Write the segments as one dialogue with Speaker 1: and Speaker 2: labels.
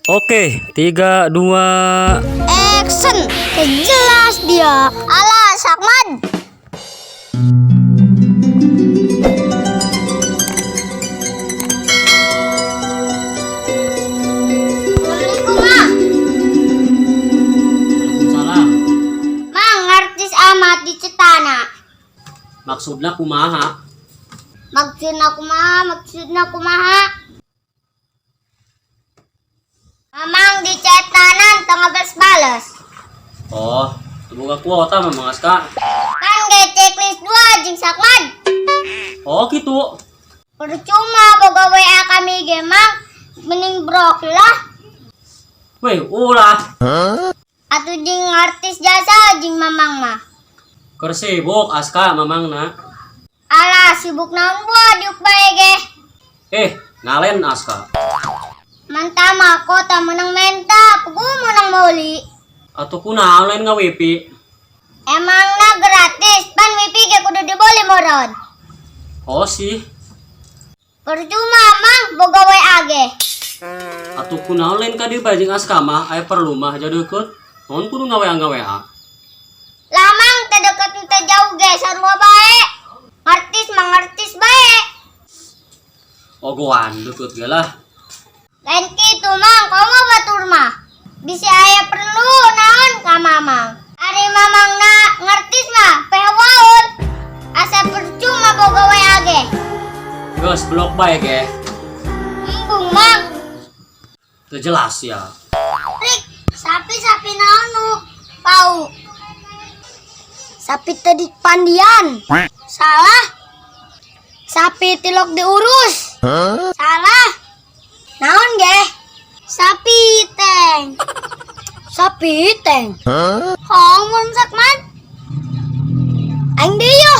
Speaker 1: Oke, 3, 2.
Speaker 2: Action. Jelas dia. Alah, Sakman. Assalamualaikum, Ma.
Speaker 1: Waalaikumsalam.
Speaker 2: Mang, artis amat di Cetana.
Speaker 1: Maksudna kumaha?
Speaker 2: Maksudna kumaha. Mamang di Cetanan tengah balas-balas.
Speaker 1: Oh, tunggu kuota memang aska.
Speaker 2: Kan gak checklist 2 jing Sakman.
Speaker 1: Oh gitu.
Speaker 2: Percuma boga WA kami gemang mending brok lah.
Speaker 1: Weh, ulah.
Speaker 2: Atau jing artis jasa jing mamang mah.
Speaker 1: Keur sibuk aska mamangna.
Speaker 2: Alah sibuk naon buah diuk bae ge.
Speaker 1: Ngalen aska.
Speaker 2: Mantama kota menang menta, pugu menang mauli.
Speaker 1: Atuh kunaon lain ngawipi?
Speaker 2: Emangna gratis, pan wifi ge kudu dibeli moron.
Speaker 1: Oh sih.
Speaker 2: Percuma mang boga WA ge.
Speaker 1: Atuh kunaon lain ka dieu bajing aska mah aya perlu mah jadeukut. Naon kudu ngawe-ngawean?
Speaker 2: Lamang teh deket teh jauh ge sarua bae. Ngartis bae.
Speaker 1: Ogoan deukeut ge lah.
Speaker 2: Lain kitu mang, kamu batur mah. Bisi aya perlu naon ka mamang. Ari mamang na ngartis mah pewaun. Asa percuma boga WA ge.
Speaker 1: Geus blok bae ge.
Speaker 2: Embung mang.
Speaker 1: Teu jelas ya.
Speaker 2: Rik, sapi naon nu pau. Sapi tadi pandian. Salah. Sapi tilok diurus. Salah. Naon ge? Sapi teng. Sapi teng. Homun Sakman. Aing deui.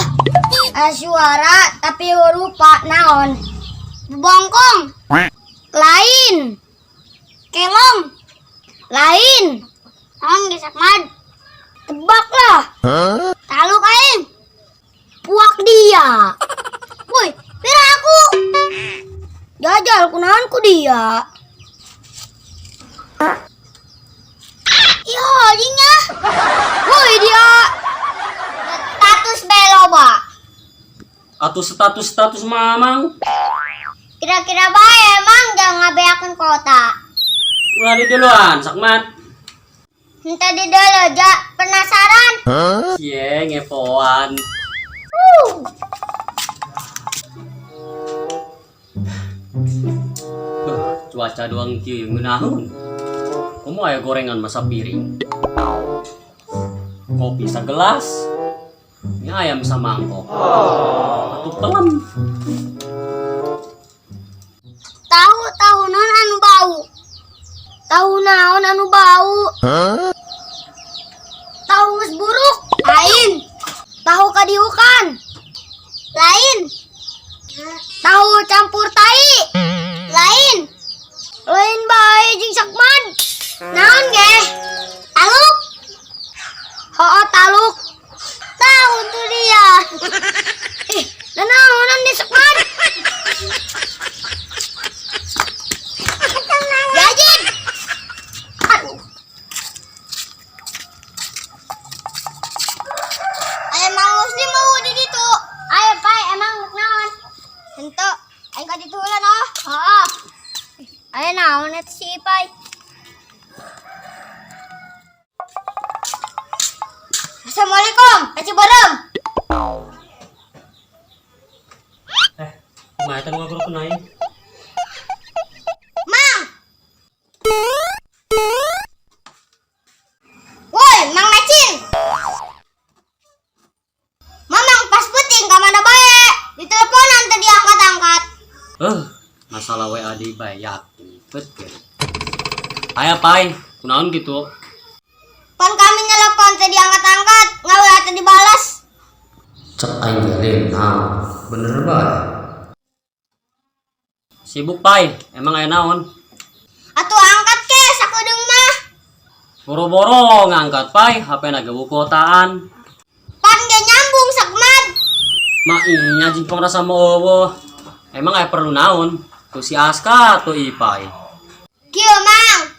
Speaker 2: Suara tapi rupa naon? Bongkong. Lain. Kelong. Lain. Naon ge Sakman? Tebak lah. Taluk aing. Puak dia. Woi, pira aku. Jajal kunaon ku dia. Iya, jinya. Woi dia. Status beloba.
Speaker 1: Atuh status mamang.
Speaker 2: Kira-kira bae emang jangan ngabeakeun kota.
Speaker 1: Ulah di duluan, Sakman.
Speaker 2: Henteu di deuleu ja penasaran.
Speaker 1: Cie, ngepoan. Cuaca doang kieu ngeunaheun. Komo aya gorengan masa piring. Kopi sagelas. Ini ayam samangkok. Atuh pelem.
Speaker 2: Tahu naon anu bau. Tahu naon anu bau. Tahu geus buruk. Lain. Tahu kadiukan. Lain. Tahu campur tai. Lain. Lain bae jeung Sakman. Naon ge? Taluk. Hoo taluk. Tahu tuh dia. Naonan di Sakman. Yajin. Aduh. Ayo Mang Muslim mau di ditu. Ayo Pai, emang naon? Henteu, aing ka ditu heula noh. Heeh. Ayo naon eta si Pai? Assalamualaikum, Aci Barem.
Speaker 1: Kumaha eta ngobrol kunaon?
Speaker 2: Mang. Woi, Mang Macin. Mamang pas puting ka mana bae? Diteleponan tadi angkat-angkat.
Speaker 1: Masalah WA dibayar. Betul. Aya pai, kunaon gitu?
Speaker 2: Pan kami nelpon tadi angkat-angkat, ngawe atuh dibalas.
Speaker 1: Cek aing ngirim. Nah, bener bae. Sibuk pai, emang aya naon?
Speaker 2: Atuh angkat ke sakedeung mah.
Speaker 1: Boro-boro ngangkat pai, HP na geuk kuotaan.
Speaker 2: Pan ge nyambung Sakman.
Speaker 1: Ma iya jingkong rasa mau eueuh. Emang aya perlu naon? Tu si Aska atau Ipai?
Speaker 2: Kieu Mang,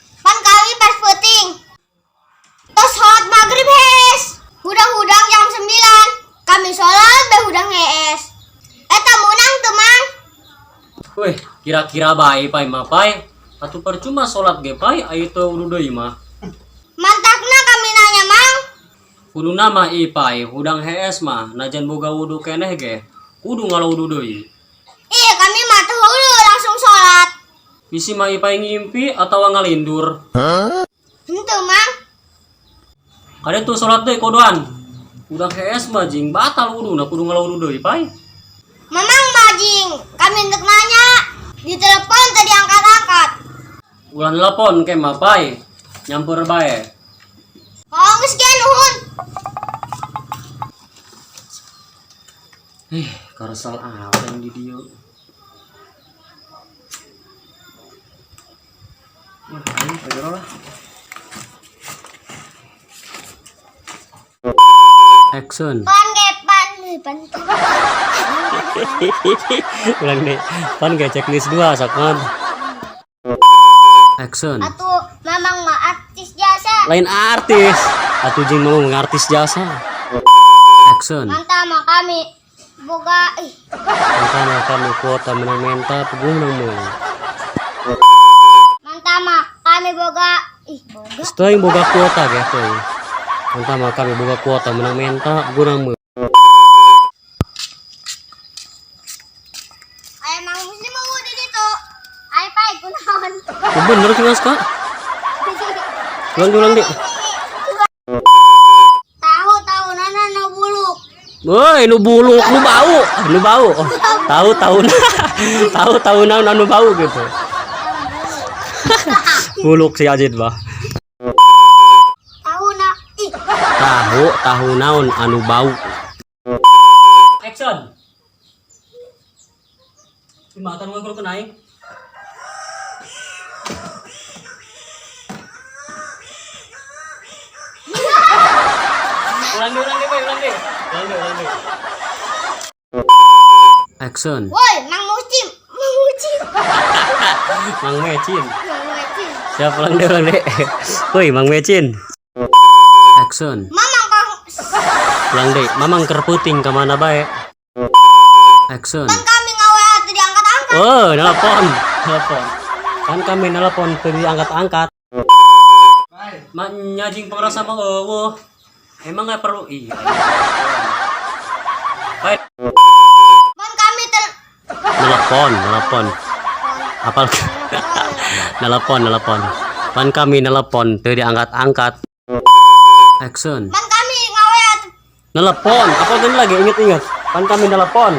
Speaker 1: Kira-kira bae pai mah pai. Atuh percuma salat ge pai aya teu wudu deui mah.
Speaker 2: Mantakna kami nanya mang.
Speaker 1: Kudu nama pai hudang hees mah najan boga wudu keneh ge. Kudu ngalawudu deui.
Speaker 2: Iya kami mah teu hulu langsung sholat.
Speaker 1: Bisi mah pai ngimpi atawa ngalindur.
Speaker 2: Henteu mang.
Speaker 1: Kade tuh salat deui kodoan. Hudang hees mah jing batal wuduna kudu ngalawudu deui pai.
Speaker 2: Mamang majing, kami untuk nanya. Di telepon tadi angkat-angkat.
Speaker 1: Ulah nelpon ke mah pai. Nyamper bae.
Speaker 2: Kau geus kieu nuhun.
Speaker 1: Karesal apa yang di dieu. Wah, aing pegero lah. Action.
Speaker 2: Pan ge pan.
Speaker 1: Ulang deh. Pan ge checklist 2 sakon. Action.
Speaker 2: Atuh mamang mah artis jasa.
Speaker 1: Lain artis. Atuh jeung mau ngartis jasa. Action.
Speaker 2: Mantap mah kami boga
Speaker 1: Mantap kami kuota menang menta pegunang mau.
Speaker 2: mantap mah kami boga boga.
Speaker 1: Setelah boga kuota ge teh. Mantap kami boga kuota menang menta pegunang mau.
Speaker 2: Aya mang muslim mau di ditu. Ai pai kunaon.
Speaker 1: Bener sih Mas Kak. Ulang deh.
Speaker 2: Tahu nana no buluk.
Speaker 1: Woi, nu buluk, nu bau. Tahu naon anu bau gitu. Buluk si Ajit bah. Tahu naon anu bau. Action. Dimatan gua kudu naik. Ulang deh. Action.
Speaker 2: Woi, mang muslim.
Speaker 1: Mang Mecin. Siap ulang deh. Woi, Mang Mecin. Action.
Speaker 2: Mamang kang
Speaker 1: Ulang deh. Mamang kerputing kemana bae. Action.
Speaker 2: kan kami ngawe atuh diangkat-angkat.
Speaker 1: Oh, nelpon. Kan kami nelpon teu diangkat-angkat. Mak nyajing pengrasa mah eueuh. Emang nggak perlu baik.
Speaker 2: Kan kami
Speaker 1: Nelpon. Apal nelpon. Pan kami nelpon teu diangkat-angkat. Action.
Speaker 2: kan kami ngawe atuh
Speaker 1: Nelpon. Apa gini lagi inget. Pan kami nelpon.